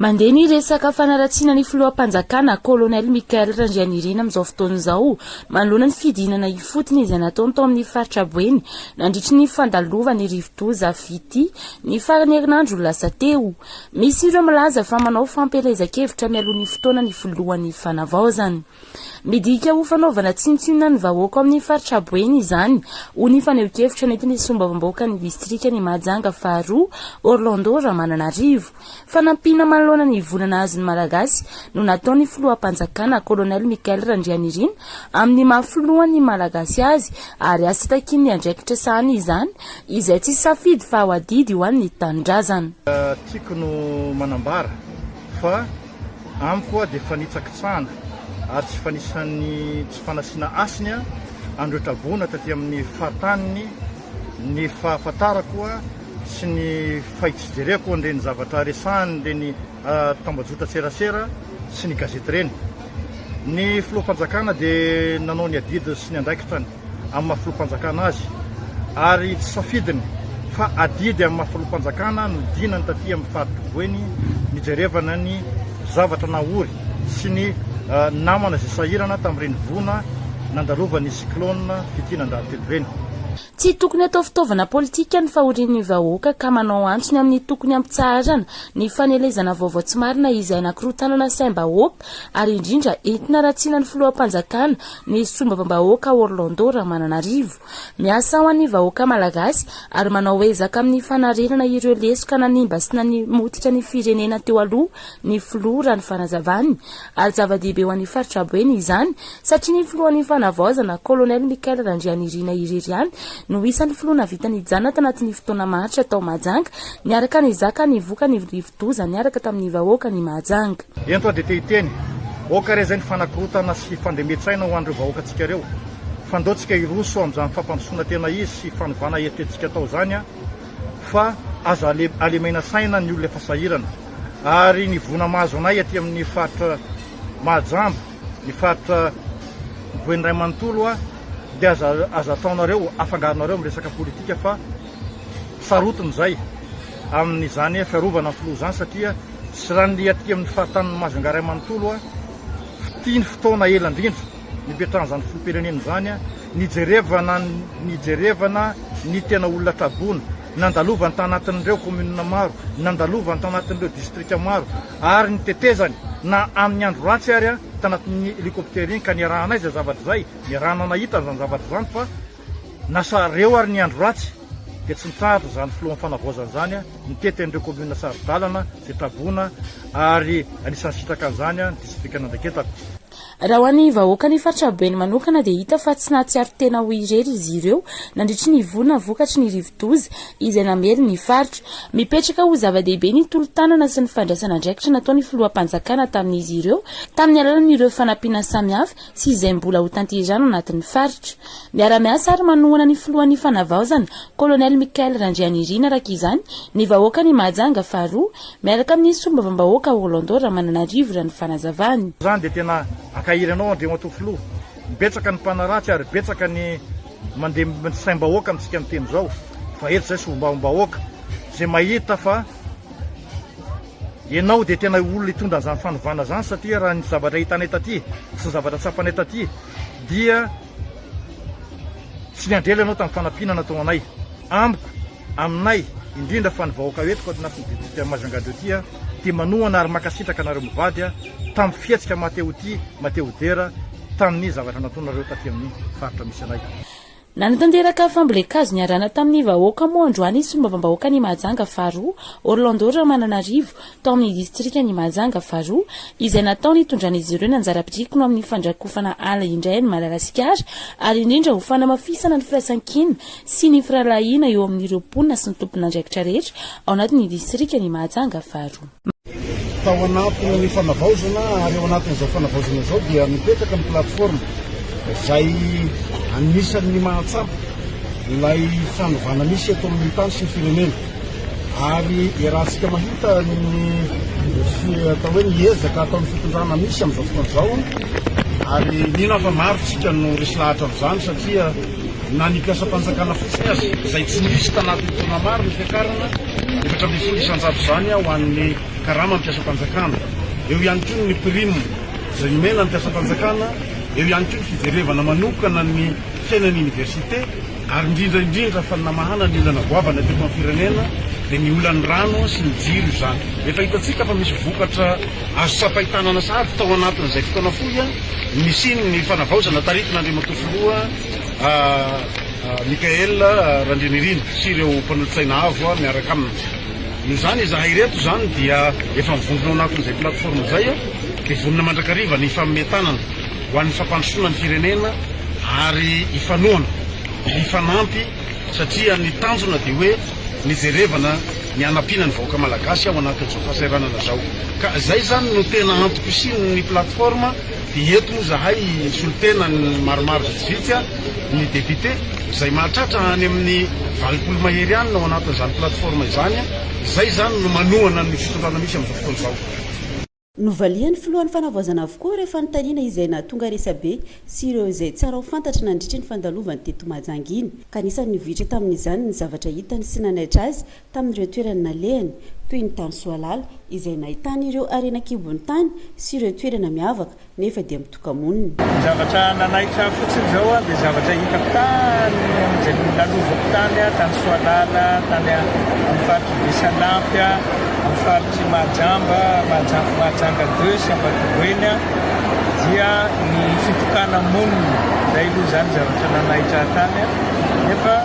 Mandeha ny resaka fanaratsiana ny filohampanjakana Colonel Mikael Randrianirina amin'izao fotoana izao manoloana ny fidinana ifotony izay nataony tao amin'ny faritra Boeny nandritry ny fandalovana ny rivotoza vity ny farany herinandro lasa teo. Misy ireo milaza fa manao fampielezan-kevitra mialoha ny fotoana ny filohan'ny Fanavoazana. Midika ho fanaovana tsinontsinona ny vahoaka amin'ny faritra Boeny izany ho ny faneho-kevitra nentin'ny Solombavambahoaka ny distrika ny Mahajanga faharoa Orlando Ramananarivo. Fanampina manoloana ny vonana azy ny Malagasy no nataony filohampanjakana Colonel Mikael Randrianirina amin'ny mahafilohan'ny Malagasy azy ary asa takin'ny andraikitra sahany izany izay tsy safidy fa ho adidy ho an'ny TANINDRAZANA. Tiako no manambara fa amiko dia fanitsakitsahana ary tsy fanisan'ny tsy fanasiana asiny androtabona taty amin'ny fahataniny ny fahafantarako sy ny fahitijereko ndreny zavatra resahany ndreny tambajota serasera sy ny gazety reny. Ny filohampanjakana dia nanao ny adidy sy ny andraikitrany amin'ny mahafilohampanjakana azy ary tsy safidiny fa adidy amin'ny mahafilohampanjakana no dinany taty amin'ny faritra Boeny nijerevana ny zavatra nahory sy ny namana izay sahirana tamin'ireny vona nandalovany cyclone fitinan-dalo teto reny. Tsy tokony atao fitaovana politika ny fahorian'ny vahoaka ka manao antsony amin'ny tokony ampitsahazana ny fanelezana vaovao tsy marina izay anankirotanana saim-bahoaka ary indrindra entina ratsiana ny filohampanjakana ny Solombavambahoaka Orlando Ramananarivo. Miasa ho an'ny vahoaka Malagasy ary manao ezaka amin'ny fanarenana ireo lesoka nanimba sy nanimotitra ny firenena teo aloha ny filoha ny fanazavany ary zava-dehibe ho an'ny faritra Boeny izany satria ny filohan'ny Fanavoazana Colonel Mikael Randrianirina irery no isan'ny filoha vita nijanona tanatin'ny fotoana maharitra tao Mahajanga niaraka ny zaka ny voka ny rivotoza niaraka tamin'ny vahoaka ny Mahajanga. Ento dia tehiteny oka re zay ny fanakorotana sy fandremetsaina ho andreo vahoaka antsika reo. Fandaotsika iroso amin'izany fampandrosoana tena izy sy fanovana eritreretintsika tao zany fa aza alemaina saina ny olona efa sahirana ary ny vona mahazo anay aty amin'ny faritra Mahajamba ny faritra Boeny ray manontolo dia aza ataonareo afangaronareo amin'ny resaka politika fa sarotiny zay amin'izany fiarovana ny filoha zany satria tsy raha ny aty amin'ny fahatan'ny Mahajanga ray manontolo tiany fotoana ela indrindra nipetrahan'izany filoham-pirenena zany nijerevana ny tena olona tabona nandalovany tanatin'ireo komunina maro nandalovany tanatin'ireo distrika maro ary ny tetezany na amin'ny andro ratsy ary tanatin'ny helikoptera iny ka niarahanay zay zavatra zay niarahana nahita zany zavatra zany fa nasa reo ary ny andro ratsy dia tsy mitsahatra zany filohan'ny Fanavoazana zany niteten'ireo komunina sarodalana zay tabona ary anisan'ny sitraka an'izany ny distrika nandraiketako. Raha ho an'ny vahoaka ny faritra Boeny manokana dia hita fa tsy nahatsiaro tena ho irery izy ireo nandritry ny vona vokatry ny rivotoza izay namely ny faritra. Mipetraka ho zava-dehibe ny tolo-tanana sy ny fandraisana andraikitra nataony filohampanjakana tamin'izy ireo tamin'ny alalan'ireo fanampiana samihafa sy izay mbola ho tanterana anatin'ny faritra. Miara-miasa ary manohana ny filohan'ny Fanavoazana Colonel Mikael Randrianirina araka izany ny vahoaka ny Mahajanga faharoa miaraka amin'ny Solombavambahoaka Orlando Ramananarivo raha ny fanazavany. Zany dia tena akahiranao andreo ato filoha betsaka ny mpanaratsy ary betsaka ny mandeha saim-bahoaka amintsika amin'ny teny zao fa eto zay Solombavambahoaka zay mahita fa ianao dia tena olona hitondra an'izany fanovana zany satria raha ny zavatra hitanay taty sy zavatra tsapanay taty dia tsy niandrela ianao tamin'ny fanampiana natao anay amiko aminay indrindra fa ny vahoaka etiko anatin'ny distrika Mahajanga dia manohana ary makasitraka anareo mivady tamin'ny fietsika Mateo dera tamin'ny zavatra nataonareo taty amin'ny faritra misy anay. Nanatanteraka fambolekazo niarana tamin'ny vahoaka moa androany Solombavambahoaka ny Mahajanga faharoa Orlando Ramananarivo tao amin'ny distrika ny Mahajanga faharoa izay natao nitondran'izy ireo ny anjara-pidiriko amin'ny fandrakofana ala indray ny Malagasy ary indrindra ho fanamafisana ny firaisan-kina sy ny firalahiana eo amin'ireo mponina sy ny tompon'andraikitra rehetra ao anatin'ny distrika ny Mahajanga faharoa. Tao anatin'ny Fanavoazana ary ao anatin'izao Fanavoazana izao dia mipetraka ny plateforme izay anisan'ny mahatsapa ilay fanovana misy eto amin'ny tany sy ny firenena ary iarahantsika mahita ny atao hoe ny ezaka ataon'ny fitondrana misy amin'izao fotoana izao ary nina fa maro tsika no resy lahatra amin'izany satria na ny mpiasam-panjakana fotsiny azy izay tsy misy tanaty taona maro ny fiakarana 700 isanjato zany ho an'ny karama mpiasam-panjakana. Eo ihany koa ny prime izay mena ny mpiasam-panjakana, eo ihany koa ny fijerevana manokana ny fiainan'ny université, ary indrindra fa ny namahana ny olana goavana teto amin'ny firenena dia ny olan'ny rano sy ny jiro izany. Efa hitantsika fa misy vokatra azo sapaitanana sady tao anatin'izay fotoana fohy misy ny fanavaozana taritina andriamatoa filoha Mikael Randrinirina sy ireo mpanolo-tsaina avo miaraka aminy. Noho izany izahay ireto zany dia efa mivondrona ao anatin'izay plateforme izay dia vonona mandrakariva ny fametanana ho an'ny fampandrosoana ny firenena ary ifanoana, ifanampy satria ny tanjona dia hoe nijerevana ny anampiana ny vahoaka malagasy ao anatin'izao fahasahiranana zao. Ka izay zany no tena antoko isiny ny plateforme dia eto moa zahay solotena ny maromaro vitsivitsy ny député izay mahatratra any amin'ny 20 mahery ihany ao anatin'izany plateforme izany. Izay zany no manohana ny fitondrana misy amin'izao fotoana izao. Novalian'ny filohan'ny fanavoazana avokoa rehefa nitaniana izay nahatonga resabe sy ireo izay tsara ho fantatra nandritra ny fandalovany teto Mahajanga iny. Ka anisan'ny nivohitra tamin'izany ny zavatra hitany sy nanaitra azy tamin'ireo toerana nalehany toy ny tany Soalala izay nahitany ireo arenan-kibon'ny tany sy ireo toerana miavaka nefa dia mitoka-moniny. Zavatra nanaitra fotsiny zao dia zavatra hitako tany izay nalovako tany tany Soalala, tany amin'ny faritry Besalampy, amin'ny faritry Mahajanga 2 sy Ambatogoeny dia ny fitokana monina izay aloha zany zavatra nanaitra tany. Nefa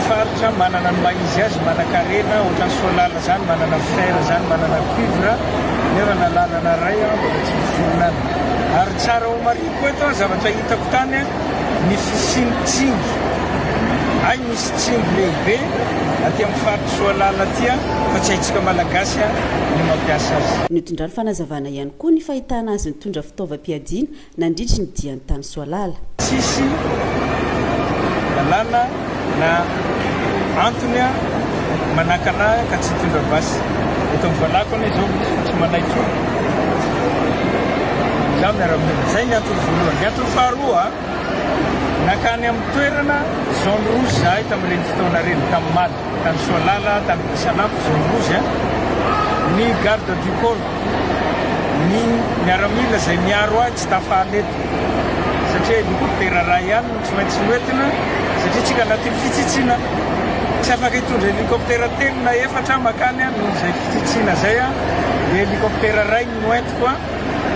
faritra manana ny maizy azy, manan-karena ohatran'ny Soalala zany, manana fer zany, manana cuivre, nefa nalalana ray mbola tsy mivoronana. Ary tsara ho mariko eto zavatra hitako tany ny fisinitsingy. Ay misy tsingy lehibe aty amin'ny faritra Soalala aty fa tsy haitsika malagasy ny mampiasa azy. Nitondrany fanazavana ihany koa ny fahitana azy nitondra fitaovam-piadiana nandritra ny dian'ny tany Soalala. Tsisy lalàna na antony manakana ka tsy hitondra basy. Eto mivalako ane zao tsy manaitro. Zaho miara-mila. Zay ny antony voalohany. Ny antony faharoa nakany amin'ny toerana zone rouge zahay tamin'ireny fotoana reny tamin'ny Mady, tany Soalala, tany Besalampy, zone rouge ny garde du corps ny miaramila izay miaro ahy tsy tafaly eto satria helikoptera ray ihany tsy maintsy noentina satria tsika anatin'ny fitsitsiana tsy afaka hitondra helikoptera telo na efatra makany noho izay fitsitsiana zay dia helikoptera ray noentiko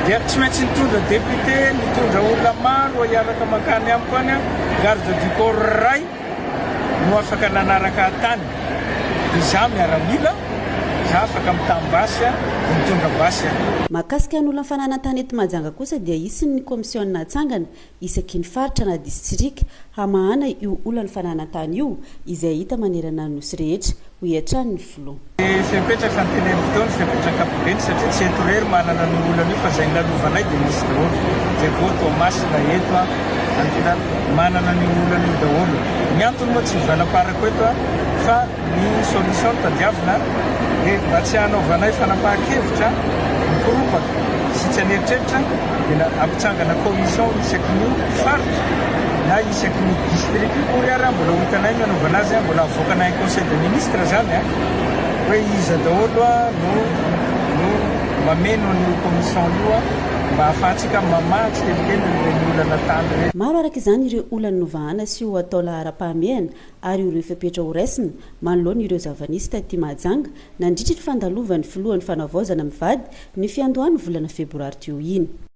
dia tsy maintsy nitondra député, nitondra olona maro hiaraka makany amiko any garde du corps ray no afaka nanaraka tany dia za miaramila za afaka mitambasy mitondra basy. Mahakasika ny olona fananantany eto Mahajanga kosa dia isin'ny komisiona natsangana isaky ny faritra na distrika hamahana io olona fananantany io izay hita manerana ny nosy rehetra ho iatrany ny Filoha. Fepetraka fanteneny fotoana fepetraka ankapobeny satria tsy eto rery manana ny olana io fa izay nilalaovanay dia misy daholo dia goto masina eto antina manana ny olana io daholo. Ny antony moa tsy vanaparako eto fa ny solution tadiavina dia mba tsy hanaovanay fanapahan-kevitra mikoropaka sy tsy haneritreritra dia ampitsangana commission isaky ny faritra na isaky ny district kory ary mbola hitanay ny anaovana azy mbola avoakanay conseil de ministre zany hoe iza daholo no mameno ny commission io mba ahafahantsika mamatsy kelikely ny olana tany rehetra. Maro araka izany ireo olana novahana sy ho atao lahara-pahamehana ary ireo fepetra ho raisina manoloana ireo zavanisy taty Mahajanga nandritra ny fandalovan'ny filohan'ny Fanavoazana mivady ny fiandohany volana febroary teo iny.